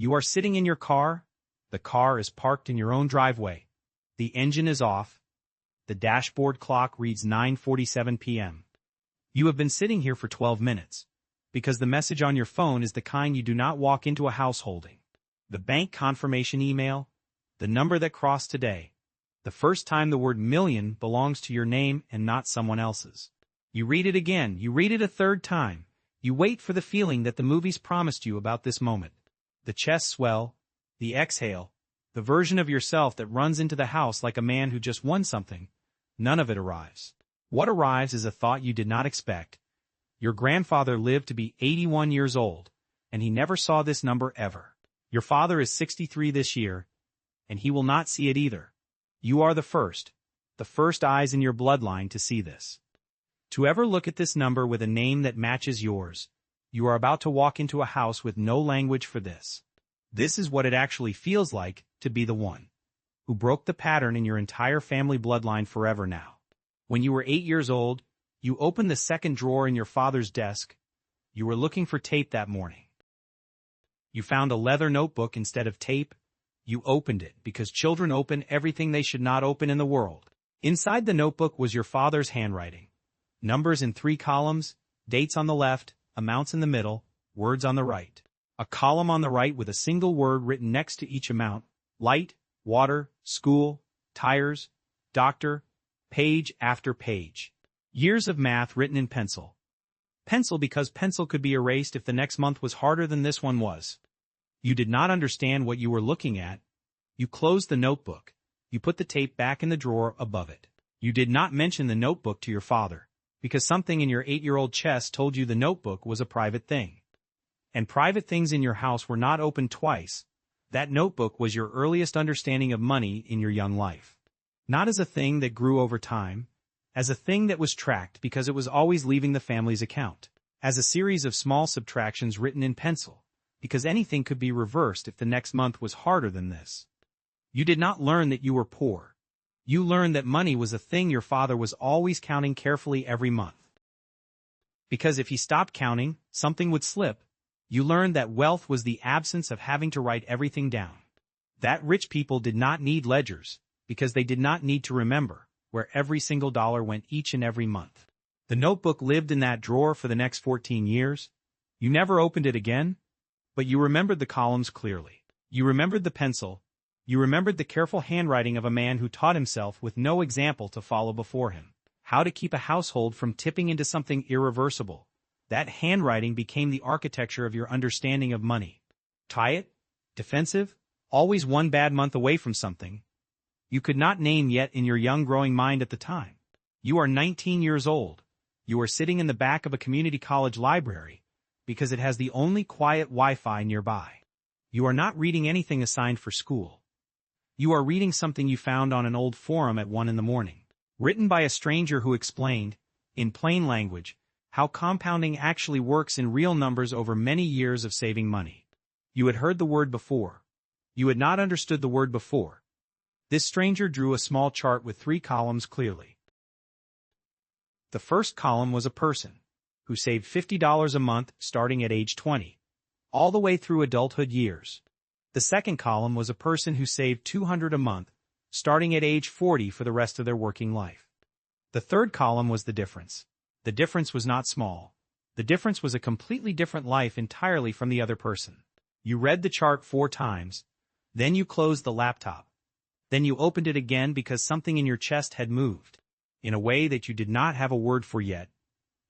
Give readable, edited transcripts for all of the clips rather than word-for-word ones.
You are sitting in your car. The car is parked in your own driveway. The engine is off. The dashboard clock reads 9:47 p.m. You have been sitting here for 12 minutes, because the message on your phone is the kind you do not walk into a house holding. The bank confirmation email, the number that crossed today. The first time the word million belongs to your name and not someone else's. You read it again, you read it a third time. You wait for the feeling that the movies promised you about this moment. The chest swell, the exhale, the version of yourself that runs into the house like a man who just won something. None of it arrives. What arrives is a thought you did not expect. Your grandfather lived to be 81 years old, and he never saw this number ever. Your father is 63 this year, and he will not see it either. You are the first eyes in your bloodline to see this. To ever look at this number with a name that matches yours, you are about to walk into a house with no language for this. This is what it actually feels like to be the one who broke the pattern in your entire family bloodline forever now. When you were 8 years old, you opened the second drawer in your father's desk. You were looking for tape that morning. You found a leather notebook instead of tape. You opened it because children open everything they should not open in the world. Inside the notebook was your father's handwriting. Numbers in 3 columns, dates on the left, amounts in the middle, words on the right. A column on the right with a single word written next to each amount: light, water, school, tires, doctor, page after page. Years of math written in pencil. Pencil because pencil could be erased if the next month was harder than this one was. You did not understand what you were looking at. You closed the notebook. You put the tape back in the drawer above it. You did not mention the notebook to your father, because something in your 8-year-old chest told you the notebook was a private thing. And private things in your house were not opened twice. That notebook was your earliest understanding of money in your young life. Not as a thing that grew over time, as a thing that was tracked because it was always leaving the family's account, as a series of small subtractions written in pencil, because anything could be reversed if the next month was harder than this. You did not learn that you were poor. You learned that money was a thing your father was always counting carefully every month. Because if he stopped counting, something would slip. You learned that wealth was the absence of having to write everything down. That rich people did not need ledgers, because they did not need to remember where every single dollar went each and every month. The notebook lived in that drawer for the next 14 years. You never opened it again, but you remembered the columns clearly. You remembered the pencil. You remembered the careful handwriting of a man who taught himself with no example to follow before him how to keep a household from tipping into something irreversible. That handwriting became the architecture of your understanding of money. Tight, defensive, always one bad month away from something you could not name yet in your young growing mind at the time. You are 19 years old. You are sitting in the back of a community college library because it has the only quiet Wi-Fi nearby. You are not reading anything assigned for school. You are reading something you found on an old forum at 1 in the morning, written by a stranger who explained, in plain language, how compounding actually works in real numbers over many years of saving money. You had heard the word before. You had not understood the word before. This stranger drew a small chart with 3 columns clearly. The first column was a person who saved $50 a month starting at age 20, all the way through adulthood years. The second column was a person who saved $200 a month starting at age 40 for the rest of their working life. The third column was the difference. The difference was not small. The difference was a completely different life entirely from the other person. You read the chart 4 times, then you closed the laptop. Then you opened it again because something in your chest had moved, in a way that you did not have a word for yet,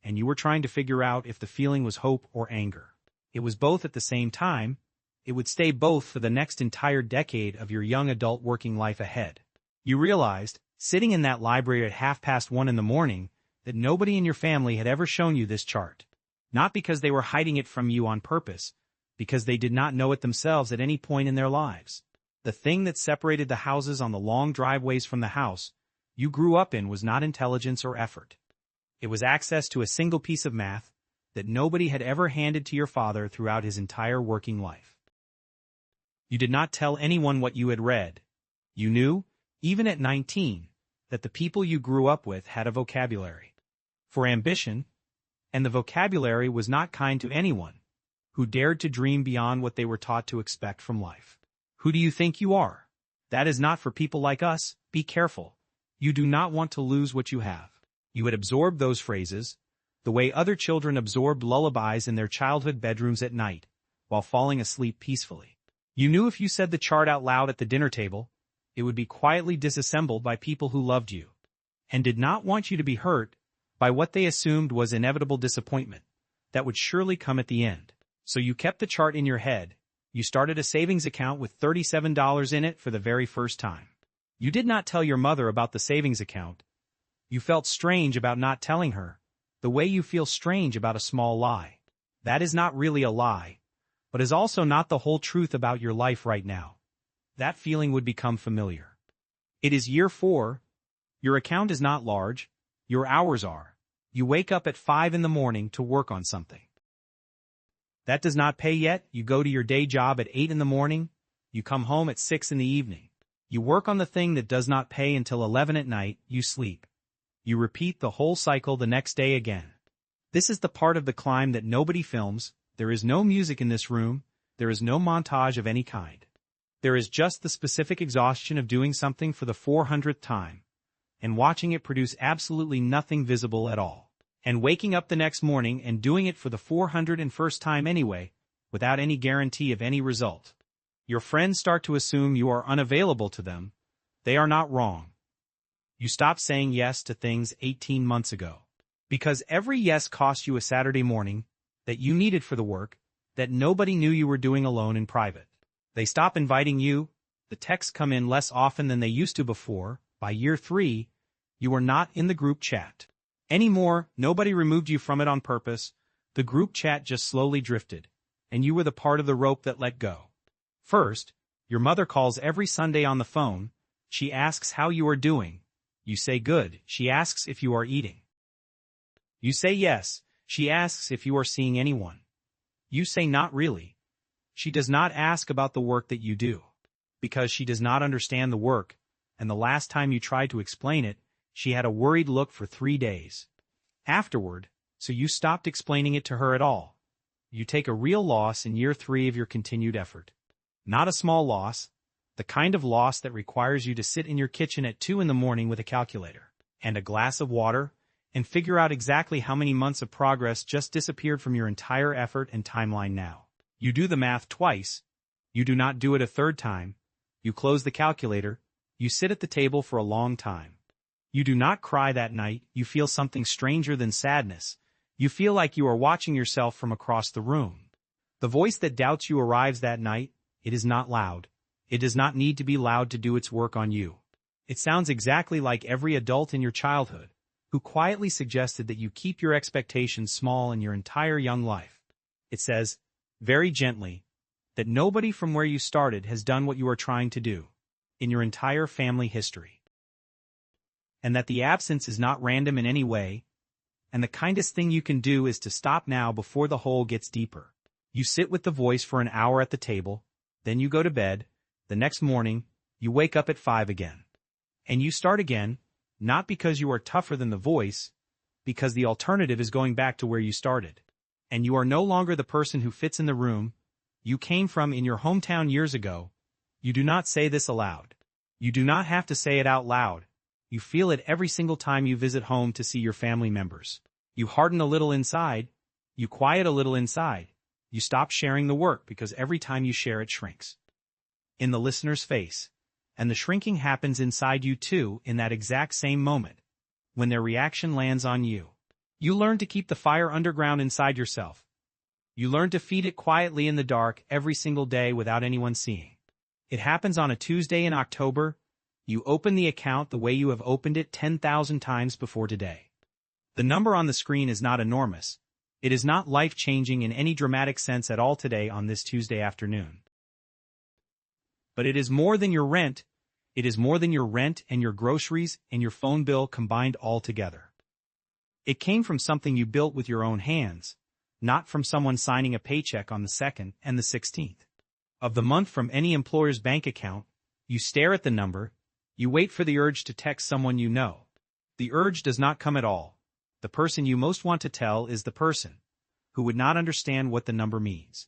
and you were trying to figure out if the feeling was hope or anger. It was both at the same time. It would stay both for the next entire decade of your young adult working life ahead. You realized, sitting in that library at 1:30 in the morning, that nobody in your family had ever shown you this chart. Not because they were hiding it from you on purpose, because they did not know it themselves at any point in their lives. The thing that separated the houses on the long driveways from the house you grew up in was not intelligence or effort. It was access to a single piece of math that nobody had ever handed to your father throughout his entire working life. You did not tell anyone what you had read. You knew, even at 19, that the people you grew up with had a vocabulary for ambition, and the vocabulary was not kind to anyone who dared to dream beyond what they were taught to expect from life. Who do you think you are? That is not for people like us. Be careful. You do not want to lose what you have. You had absorbed those phrases, the way other children absorbed lullabies in their childhood bedrooms at night, while falling asleep peacefully. You knew if you said the chart out loud at the dinner table, it would be quietly disassembled by people who loved you, and did not want you to be hurt by what they assumed was inevitable disappointment that would surely come at the end. So you kept the chart in your head. You started a savings account with $37 in it for the very first time. You did not tell your mother about the savings account. You felt strange about not telling her, the way you feel strange about a small lie. That is not really a lie, but is also not the whole truth about your life right now. That feeling would become familiar. It is year 4. Your account is not large. Your hours are. You wake up at 5 in the morning to work on something. That does not pay yet. You go to your day job at 8 in the morning. You come home at 6 in the evening. You work on the thing that does not pay until 11 at night. You sleep. You repeat the whole cycle the next day again. This is the part of the climb that nobody films. There is no music in this room. There is no montage of any kind. There is just the specific exhaustion of doing something for the 400th time, and watching it produce absolutely nothing visible at all, and waking up the next morning and doing it for the 401st time anyway, without any guarantee of any result. Your friends start to assume you are unavailable to them. They are not wrong. You stopped saying yes to things 18 months ago, because every yes cost you a Saturday morning that you needed for the work that nobody knew you were doing alone in private. They stop inviting you. The texts come in less often than they used to before. By year 3, you are not in the group chat anymore. Nobody removed you from it on purpose. The group chat just slowly drifted, and you were the part of the rope that let go. First, your mother calls every Sunday on the phone. She asks how you are doing. You say good. She asks if you are eating. You say yes. She asks if you are seeing anyone. You say not really. She does not ask about the work that you do, because she does not understand the work, and the last time you tried to explain it, she had a worried look for 3 days afterward, so you stopped explaining it to her at all. You take a real loss in year 3 of your continued effort. Not a small loss, the kind of loss that requires you to sit in your kitchen at 2 in the morning with a calculator and a glass of water and figure out exactly how many months of progress just disappeared from your entire effort and timeline now. You do the math twice. You do not do it a third time. You close the calculator. You sit at the table for a long time. You do not cry that night. You feel something stranger than sadness. You feel like you are watching yourself from across the room. The voice that doubts you arrives that night. It is not loud. It does not need to be loud to do its work on you. It sounds exactly like every adult in your childhood, who quietly suggested that you keep your expectations small in your entire young life. It says, very gently, that nobody from where you started has done what you are trying to do in your entire family history, and that the absence is not random in any way, and the kindest thing you can do is to stop now before the hole gets deeper. You sit with the voice for an hour at the table, then you go to bed. The next morning, you wake up at 5 again. And you start again, not because you are tougher than the voice, because the alternative is going back to where you started. And you are no longer the person who fits in the room you came from in your hometown years ago. You do not say this aloud. You do not have to say it out loud. You feel it every single time you visit home to see your family members. You harden a little inside. You quiet a little inside. You stop sharing the work because every time you share it shrinks in the listener's face. And the shrinking happens inside you too in that exact same moment, when their reaction lands on you. You learn to keep the fire underground inside yourself. You learn to feed it quietly in the dark every single day without anyone seeing. It happens on a Tuesday in October. You open the account the way you have opened it 10,000 times before today. The number on the screen is not enormous. It is not life-changing in any dramatic sense at all today on this Tuesday afternoon. But it is more than your rent. It is more than your rent and your groceries and your phone bill combined all together. It came from something you built with your own hands, not from someone signing a paycheck on the 2nd and the 16th of the month from any employer's bank account. You stare at the number. You wait for the urge to text someone you know. The urge does not come at all. The person you most want to tell is the person who would not understand what the number means.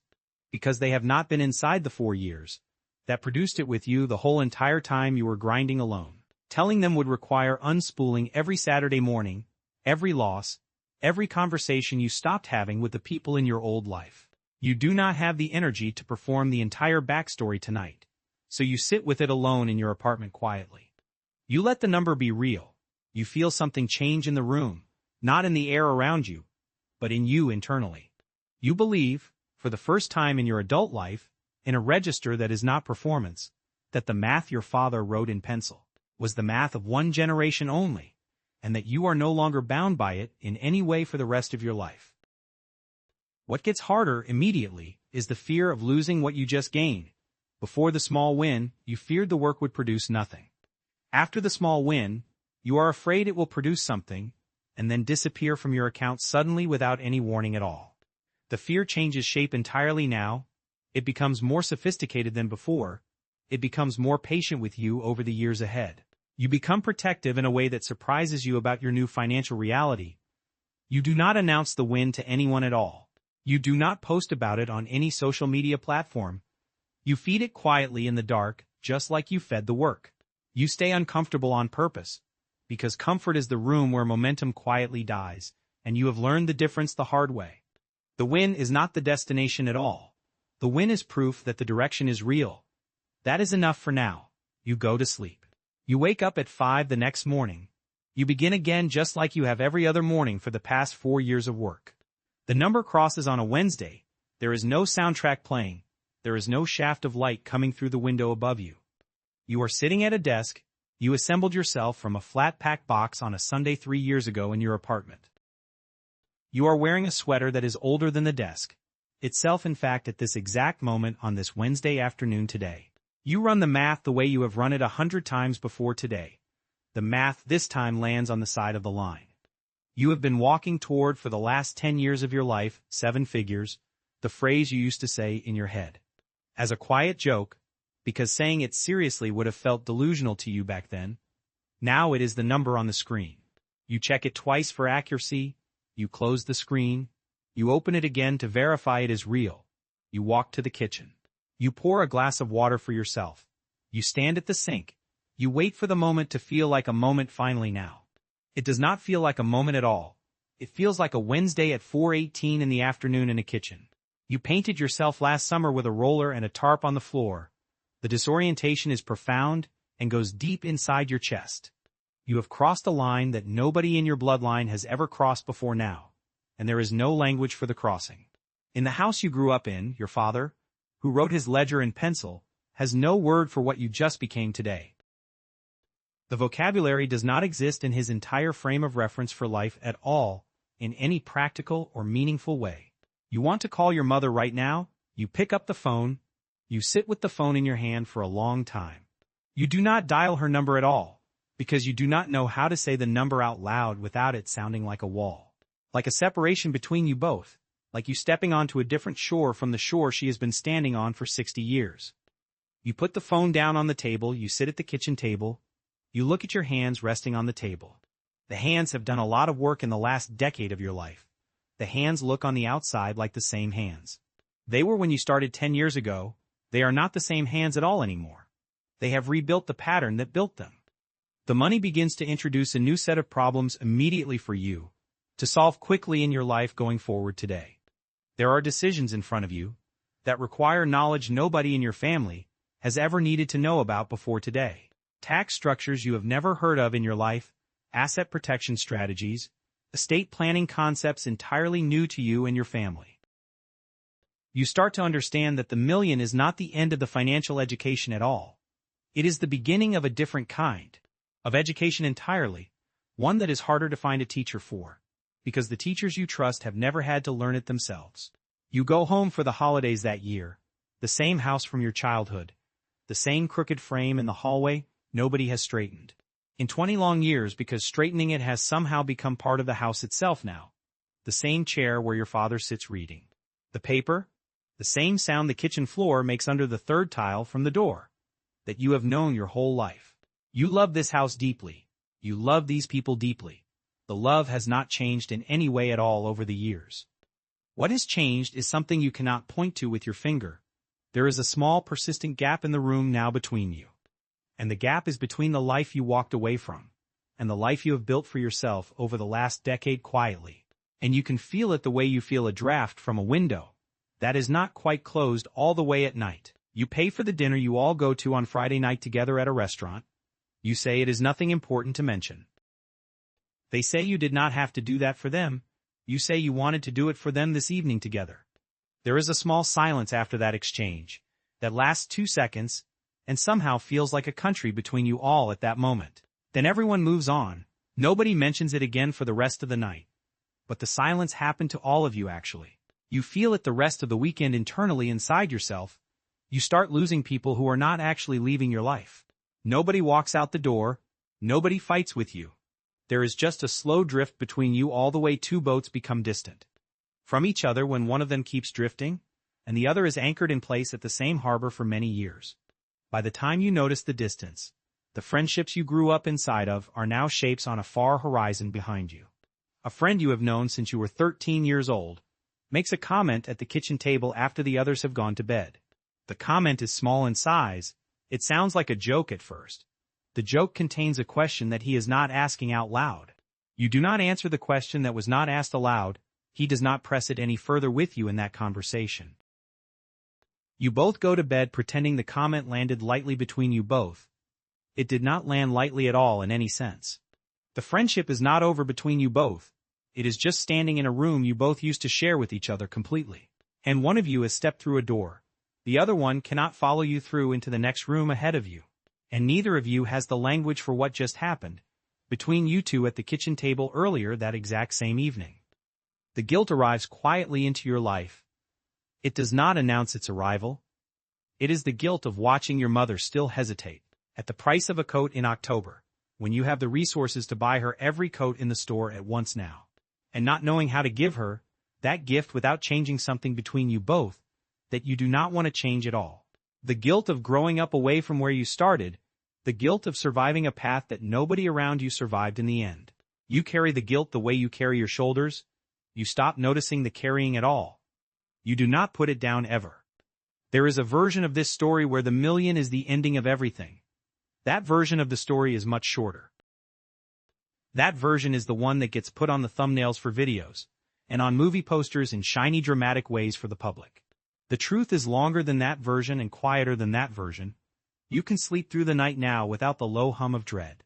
because they have not been inside the 4 years that produced it with you the whole entire time you were grinding alone. Telling them would require unspooling every Saturday morning, every loss, every conversation you stopped having with the people in your old life. You do not have the energy to perform the entire backstory tonight, so you sit with it alone in your apartment quietly. You let the number be real. You feel something change in the room, not in the air around you, but in you internally. You believe, for the first time in your adult life, in a register that is not performance, that the math your father wrote in pencil was the math of one generation only, and that you are no longer bound by it in any way for the rest of your life. What gets harder immediately is the fear of losing what you just gained. Before the small win, you feared the work would produce nothing. After the small win, you are afraid it will produce something, and then disappear from your account suddenly without any warning at all. The fear changes shape entirely now. It becomes more sophisticated than before. It becomes more patient with you over the years ahead. You become protective in a way that surprises you about your new financial reality. You do not announce the win to anyone at all. You do not post about it on any social media platform. You feed it quietly in the dark, just like you fed the work. You stay uncomfortable on purpose, because comfort is the room where momentum quietly dies, and you have learned the difference the hard way. The win is not the destination at all. The win is proof that the direction is real. That is enough for now. You go to sleep. You wake up at 5 the next morning. You begin again just like you have every other morning for the past 4 years of work. The number crosses on a Wednesday. There is no soundtrack playing. There is no shaft of light coming through the window above you. You are sitting at a desk. You assembled yourself from a flat-pack box on a Sunday 3 years ago in your apartment. You are wearing a sweater that is older than the desk itself, in fact, at this exact moment on this Wednesday afternoon today. You run the math the way you have run it 100 times before today. The math this time lands on the side of the line. You have been walking toward for the last 10 years of your life, 7 figures, the phrase you used to say in your head. As a quiet joke, because saying it seriously would have felt delusional to you back then. Now it is the number on the screen. You check it twice for accuracy. You close the screen. You open it again to verify it is real. You walk to the kitchen. You pour a glass of water for yourself. You stand at the sink. You wait for the moment to feel like a moment finally now. It does not feel like a moment at all. It feels like a Wednesday at 4:18 in the afternoon in a kitchen. You painted yourself last summer with a roller and a tarp on the floor. The disorientation is profound and goes deep inside your chest. You have crossed a line that nobody in your bloodline has ever crossed before now, and there is no language for the crossing. In the house you grew up in, your father, who wrote his ledger in pencil, has no word for what you just became today. The vocabulary does not exist in his entire frame of reference for life at all, in any practical or meaningful way. You want to call your mother right now? You pick up the phone. You sit with the phone in your hand for a long time. You do not dial her number at all, because you do not know how to say the number out loud without it sounding like a wall. Like a separation between you both, like you stepping onto a different shore from the shore she has been standing on for 60 years. You put the phone down on the table, you sit at the kitchen table, you look at your hands resting on the table. The hands have done a lot of work in the last decade of your life. The hands look on the outside like the same hands. They were when you started 10 years ago. They are not the same hands at all anymore. They have rebuilt the pattern that built them. The money begins to introduce a new set of problems immediately for you, to solve quickly in your life going forward today. There are decisions in front of you that require knowledge nobody in your family has ever needed to know about before today. Tax structures you have never heard of in your life, asset protection strategies, estate planning concepts entirely new to you and your family. You start to understand that the million is not the end of the financial education at all. It is the beginning of a different kind of education entirely, one that is harder to find a teacher for, because the teachers you trust have never had to learn it themselves. You go home for the holidays that year, the same house from your childhood, the same crooked frame in the hallway nobody has straightened in 20 long years because straightening it has somehow become part of the house itself now. The same chair where your father sits reading. The paper, the same sound the kitchen floor makes under the third tile from the door, that you have known your whole life. You love this house deeply. You love these people deeply. The love has not changed in any way at all over the years. What has changed is something you cannot point to with your finger. There is a small, persistent gap in the room now between you. And the gap is between the life you walked away from and the life you have built for yourself over the last decade quietly. And you can feel it the way you feel a draft from a window that is not quite closed all the way at night. You pay for the dinner you all go to on Friday night together at a restaurant. You say it is nothing important to mention. They say you did not have to do that for them. You say you wanted to do it for them this evening together. There is a small silence after that exchange that lasts 2 seconds and somehow feels like a country between you all at that moment. Then everyone moves on. Nobody mentions it again for the rest of the night. But the silence happened to all of you actually. You feel it the rest of the weekend internally inside yourself. You start losing people who are not actually leaving your life. Nobody walks out the door. Nobody fights with you. There is just a slow drift between you all the way 2 boats become distant from each other when one of them keeps drifting, and the other is anchored in place at the same harbor for many years. By the time you notice the distance, the friendships you grew up inside of are now shapes on a far horizon behind you. A friend you have known since you were 13 years old makes a comment at the kitchen table after the others have gone to bed. The comment is small in size. It sounds like a joke at first. The joke contains a question that he is not asking out loud. You do not answer the question that was not asked aloud. He does not press it any further with you in that conversation. You both go to bed pretending the comment landed lightly between you both. It did not land lightly at all in any sense. The friendship is not over between you both. It is just standing in a room you both used to share with each other completely. And one of you has stepped through a door. The other one cannot follow you through into the next room ahead of you. And neither of you has the language for what just happened between you two at the kitchen table earlier that exact same evening. The guilt arrives quietly into your life. It does not announce its arrival. It is the guilt of watching your mother still hesitate at the price of a coat in October, when you have the resources to buy her every coat in the store at once now, and not knowing how to give her that gift without changing something between you both that you do not want to change at all. The guilt of growing up away from where you started, the guilt of surviving a path that nobody around you survived in the end. You carry the guilt the way you carry your shoulders. You stop noticing the carrying at all. You do not put it down ever. There is a version of this story where the million is the ending of everything. That version of the story is much shorter. That version is the one that gets put on the thumbnails for videos, and on movie posters in shiny dramatic ways for the public. The truth is longer than that version and quieter than that version. You can sleep through the night now without the low hum of dread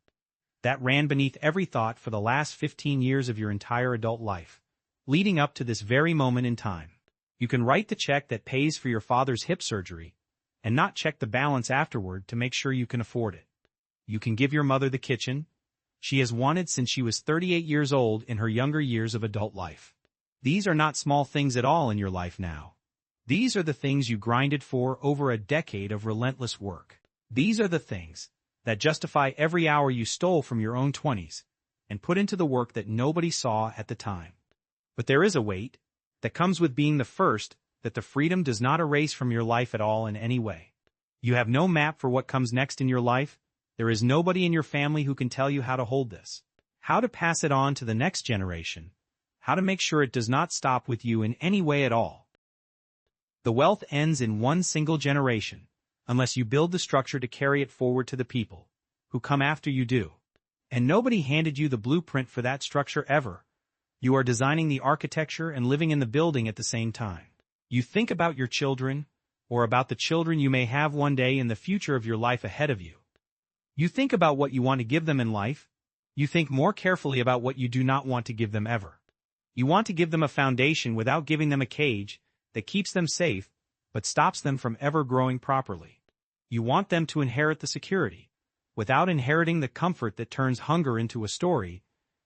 that ran beneath every thought for the last 15 years of your entire adult life, leading up to this very moment in time. You can write the check that pays for your father's hip surgery and not check the balance afterward to make sure you can afford it. You can give your mother the kitchen she has wanted since she was 38 years old in her younger years of adult life. These are not small things at all in your life now. These are the things you grinded for over a decade of relentless work. These are the things that justify every hour you stole from your own 20s and put into the work that nobody saw at the time. But there is a weight that comes with being the first that the freedom does not erase from your life at all in any way. You have no map for what comes next in your life. There is nobody in your family who can tell you how to hold this, how to pass it on to the next generation, how to make sure it does not stop with you in any way at all. The wealth ends in one single generation, unless you build the structure to carry it forward to the people who come after you do. And nobody handed you the blueprint for that structure ever. You are designing the architecture and living in the building at the same time. You think about your children, or about the children you may have one day in the future of your life ahead of you. You think about what you want to give them in life. You think more carefully about what you do not want to give them ever. You want to give them a foundation without giving them a cage that keeps them safe, but stops them from ever growing properly. You want them to inherit the security, without inheriting the comfort that turns hunger into a story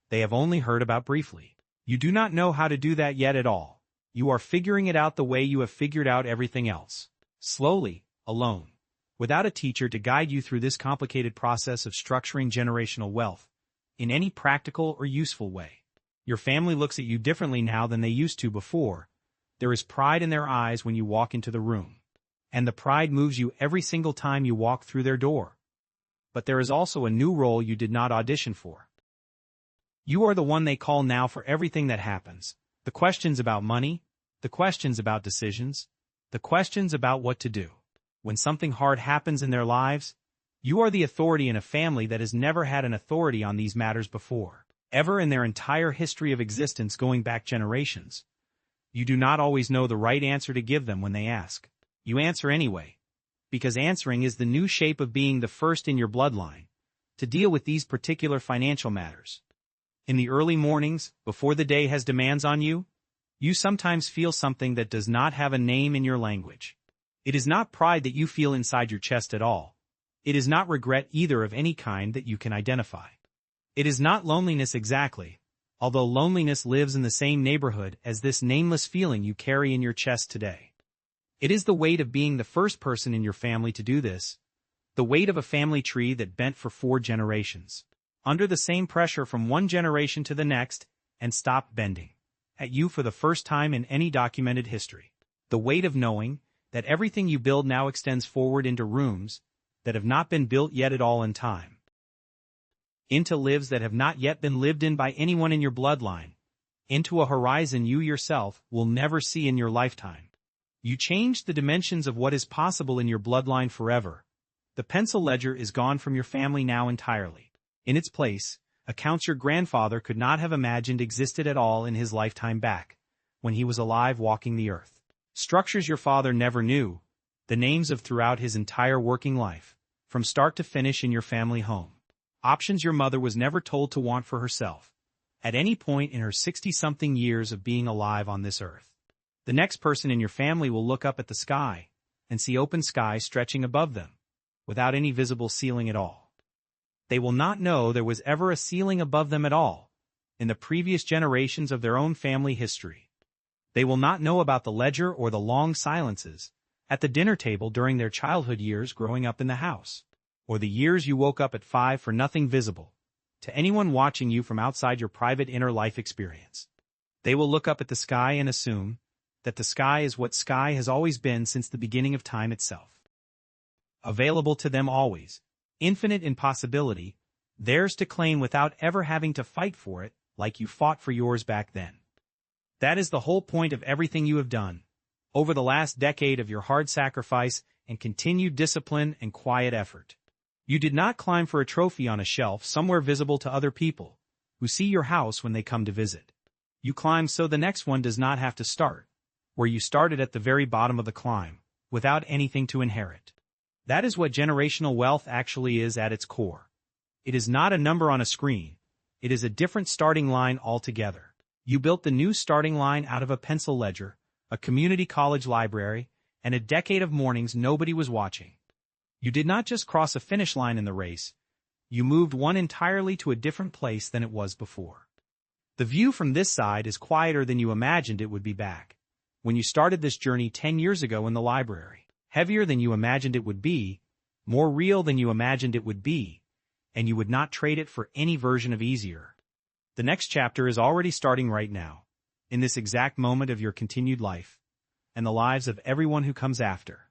they have only heard about briefly. You do not know how to do that yet at all. You are figuring it out the way you have figured out everything else. Slowly, alone, without a teacher to guide you through this complicated process of structuring generational wealth, in any practical or useful way. Your family looks at you differently now than they used to before. There is pride in their eyes when you walk into the room. And the pride moves you every single time you walk through their door. But there is also a new role you did not audition for. You are the one they call now for everything that happens. The questions about money, The questions about decisions. The questions about what to do. When something hard happens in their lives, you are the authority in a family that has never had an authority on these matters before, ever in their entire history of existence going back generations. You do not always know the right answer to give them when they ask. You answer anyway, because answering is the new shape of being the first in your bloodline to deal with these particular financial matters. In the early mornings, before the day has demands on you, you sometimes feel something that does not have a name in your language. It is not pride that you feel inside your chest at all. It is not regret either of any kind that you can identify. It is not loneliness exactly, although loneliness lives in the same neighborhood as this nameless feeling you carry in your chest today. It is the weight of being the first person in your family to do this, the weight of a family tree that bent for 4 generations, under the same pressure from one generation to the next, and stopped bending, at you for the first time in any documented history. The weight of knowing that everything you build now extends forward into rooms that have not been built yet at all in time, into lives that have not yet been lived in by anyone in your bloodline, into a horizon you yourself will never see in your lifetime. You changed the dimensions of what is possible in your bloodline forever. The pencil ledger is gone from your family now entirely. In its place, accounts your grandfather could not have imagined existed at all in his lifetime back, when he was alive walking the earth. Structures your father never knew, the names of throughout his entire working life, from start to finish in your family home. Options your mother was never told to want for herself, at any point in her 60-something years of being alive on this earth. The next person in your family will look up at the sky and see open sky stretching above them, without any visible ceiling at all. They will not know there was ever a ceiling above them at all, in the previous generations of their own family history. They will not know about the ledger or the long silences at the dinner table during their childhood years growing up in the house, or the years you woke up at 5 for nothing visible, to anyone watching you from outside your private inner life experience. They will look up at the sky and assume that the sky is what sky has always been since the beginning of time itself. Available to them always, infinite in possibility, theirs to claim without ever having to fight for it like you fought for yours back then. That is the whole point of everything you have done, over the last decade of your hard sacrifice and continued discipline and quiet effort. You did not climb for a trophy on a shelf somewhere visible to other people, who see your house when they come to visit. You climbed so the next one does not have to start, where you started at the very bottom of the climb, without anything to inherit. That is what generational wealth actually is at its core. It is not a number on a screen. It is a different starting line altogether. You built the new starting line out of a pencil ledger, a community college library, and a decade of mornings nobody was watching. You did not just cross a finish line in the race. You moved one entirely to a different place than it was before. The view from this side is quieter than you imagined it would be back, when you started this journey 10 years ago in the library. Heavier than you imagined it would be, more real than you imagined it would be, and you would not trade it for any version of easier. The next chapter is already starting right now, in this exact moment of your continued life, and the lives of everyone who comes after.